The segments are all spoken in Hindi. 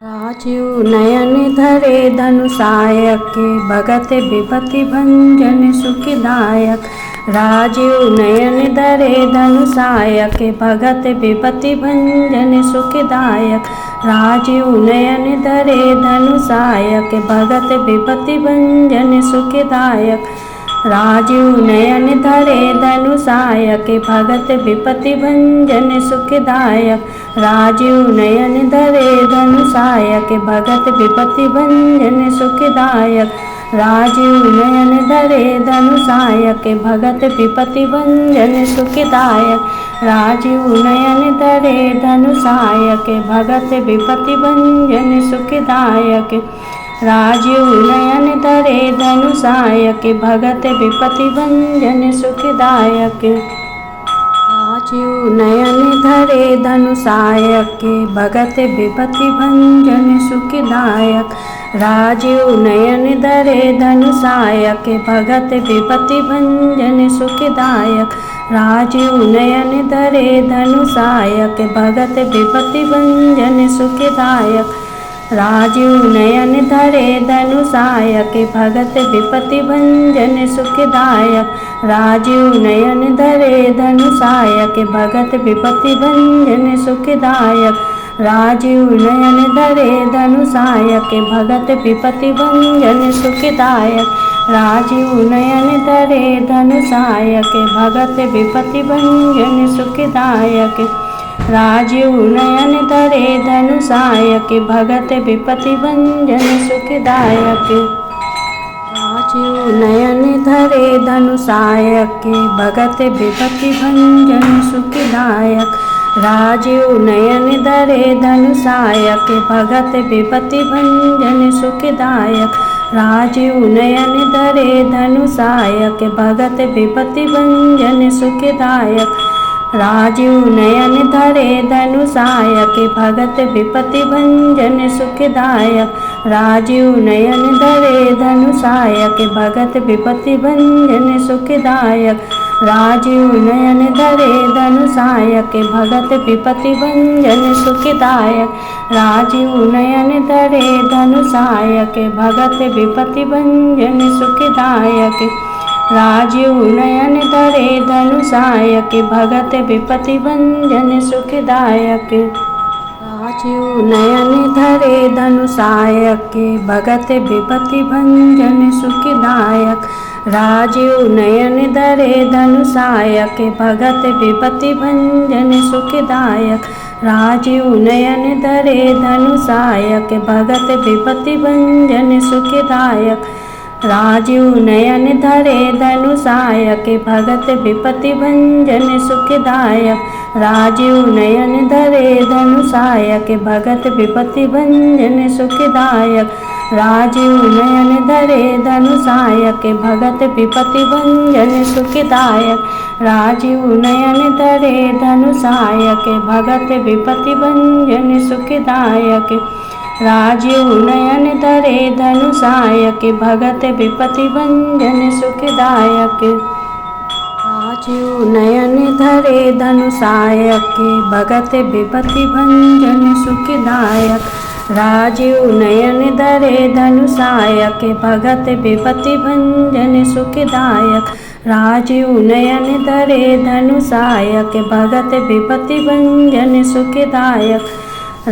राजीव नयन धरे धनुषायक भगत विपति भंजन सुखदायक। राजीव नयन धरे धनुषायक भगत विपति भंजन सुखदायक। राजीव नयन धरे धनुषायक भगत विपति भंजन सुखदायक। राजीव नयन धरे धनुषायक भगत विपति भंजन सुखदायक। राजीव नयन धरे धनुषायक भगत विपति भंजन सुखदायक। राजीव नयन धरे धनुषायक भगत विपति भंजन सुखदायक। राजीव नयन धरे धनुषायक भगत विपति भंजन सुखदायक। राजीव नयन धरे धनुषायक भगत विपति भंजन सुखदायक। राजीव नयन धरे धनुषायक भगत विपति भंजन सुखदायक। राजीव नयन धरे धनुषायक भगत विपति भंजन सुखदायक। राजीव नयन धरे धनुषायक भगत विपति भंजन सुखदायक। राजीव नयन धरे धनुषायक भगत विपति भंजन सुखदायक। राजीव नयन धरे धनुषायक भगत विपति भंजन सुखदायक। राजीव नयन धरे धनुषायक भगत विपति भंजन सुखदायक। राजीव नयन धरे धनुषायक भगत विपति भंजन सुखदायक। राजीव नयन धरे धनुषायक भगत विपति भंजन सुखदायक। राजीव नयन धरे धनुषायक भगत विपति भंजन सुखदायक। राजीव नयन धरे धनुषायक भगत विपति भंजन सुखदायक। राजीव नयन धरे धनुषायक भगत विपति भंजन सुखदायक। राजीव नयन धरे धनुषायक भगत विपति भंजन सुखदायक। राजीव नयन धरे धनुषायक भगत विपति भंजन सुखदायक। राजीव नयन धरे धनुषायक भगत विपति भंजन सुखदायक। राजीव नयन धरे धनुषायक भगत विपति भंजन सुखदायक। राजीव नयन धरे धनुषायक भगत विपति भंजन सुखदायक। राजीव नयन धरे धनुषायक भगत विपति भंजन सुखदायक। राजीव नयन धरे धनुषायक भगत विपति भंजन सुखदायक। राजीव नयन धरे धनुषायक भगत विपति भंजन सुखदायक। राजीव नयन धरे धनुषायक भगत विपति भंजन सुखदायक। राजीव नयन धरे धनुषायक भगत विपति भंजन सुखदायक। राजीव नयन धरे धनुषायक भगत विपति भंजन सुखदायक। राजीव नयन धरे धनुषायक भगत विपति भंजन सुखदायक। राजीव नयन धरे धनुषायक भगत विपति भंजन सुखदायक। राजीव नयन धरे धनुषायक भगत विपति भंजन सुखदायक। राजीव नयन धरे धनुषायक भगत विपति भंजन सुखदायक। राजीव नयन धरे धनुषायक भगत विपति भंजन सुखदायक।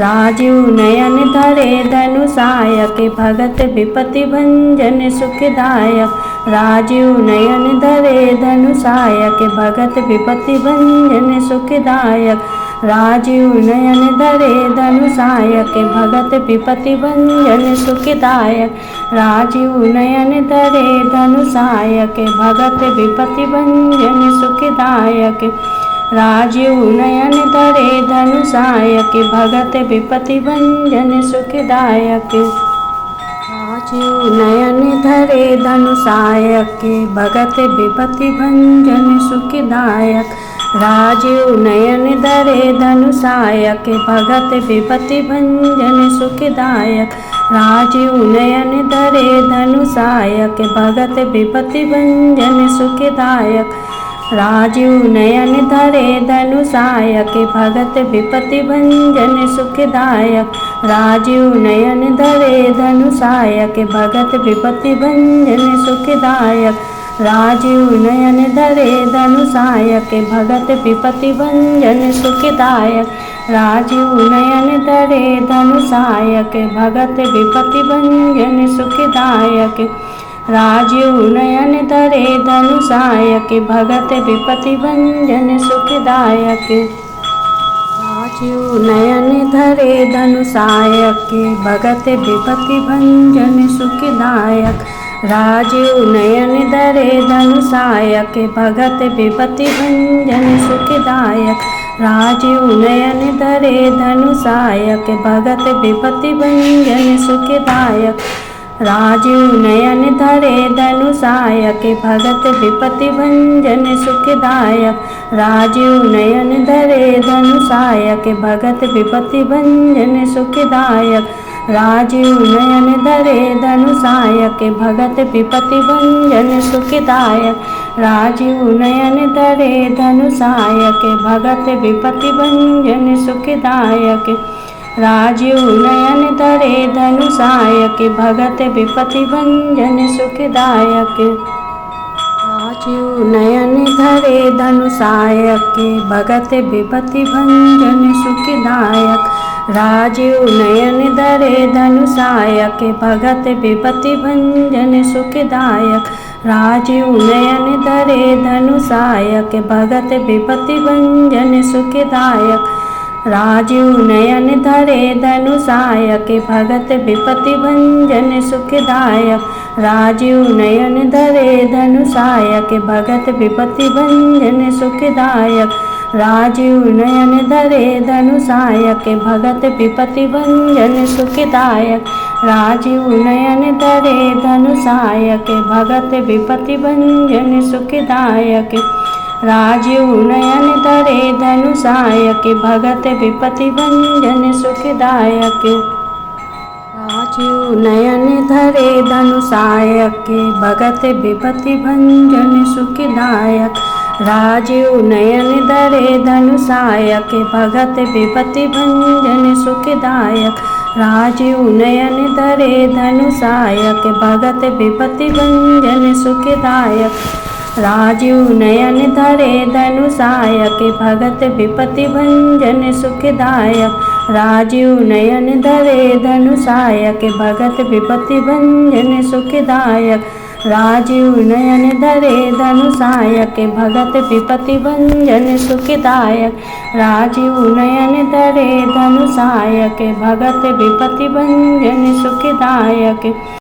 राजीव नयन धरे धनुषायक भगत विपति भंजन सुखदायक। राजीव नयन धरे धनुषायक भगत विपति भंजन सुखदायक। राजीव नयन धरे धनुषायक भगत विपति भंजन सुखदायक। राजीव नयन धरे धनुषायक भगत विपति भंजन सुखदायक। राजीव नयन धरे धनुषायक भगत विपति भंजन सुखदायक। राजीव नयन धरे धनुषायक भगत विपति भंजन सुखदायक। राजीव नयन धरे धनुषायक भगत विपति भंजन सुखदायक। राजीव नयन धरे धनुषायक भगत विपति भंजन सुखदायक। राजीव नयन धरे धनुषायक भगत विपति भंजन सुखदायक। राजीव नयन धरे धनुषायक भगत विपति भंजन सुखदायक। राजीव नयन धरे धनुषायक भगत विपति भंजन सुखदायक। राजीव नयन धरे धनुषायक भगत विपति भंजन सुखदायक। राजीव नयन धरे धनुषायक भगत विपति भंजन सुखदायक। राजीव नयन धरे धनुषायक भगत विपति भंजन सुखदायक। राजीव नयन धरे धनुषायक भगत विपति भंजन सुखदायक। राजीव नयन धरे धनुषायक भगत विपति भंजन सुखदायक। राजीव नयन धरे धनुषायक भगत विपति भंजन सुखदायक। राजीव नयन धरे धनुषायक भगत विपति भंजन सुखदायक। राजीव नयन धरे धनुषायक भगत विपति भंजन सुखदायक। राजीव नयन धरे धनुषायक भगत विपति भंजन सुखदायक। राजीव नयन धरे धनुषायक भगत विपति भंजन सुखदायक। राजीव नयन धरे धनुषायक भगत विपति भंजन सुखदायक। राजीव नयन धरे धनुषायक भगत विपति भंजन सुखदायक। राजीव नयन धरे धनुषायक भगत विपति भंजन सुखदायक। राजीव नयन धरे धनुषायक भगत विपति भंजन सुखदायक। राजीव नयन धरे धनुषायक भगत विपति भंजन सुखदायक। राजीव नयन धरे धनुषायक भगत विपति भंजन सुखदायक। राजीव नयन धरे धनुषायक भगत विपति भंजन सुखदायक। राजीव नयन धरे धनुषायक भगत विपति भंजन सुखदायक। राजीव नयन धरे धनुषायक भगत विपति भंजन सुखदायक। राजीव नयन धरे धनुषायक भगत विपति भंजन सुखदायक। राजीव नयन धरे धनुषायक भगत विपति भंजन सुखदायक। राजीव नयन धरे धनुषायक भगत विपति भंजन सुखदायक। राजीव नयन धरे धनुषायक भगत विपति भंजन सुखदायक। राजीव नयन धरे धनुषायक भगत विपति भंजन सुखदायक। राजीव नयन धरे धनुषायक भगत विपति भंजन सुखदायक।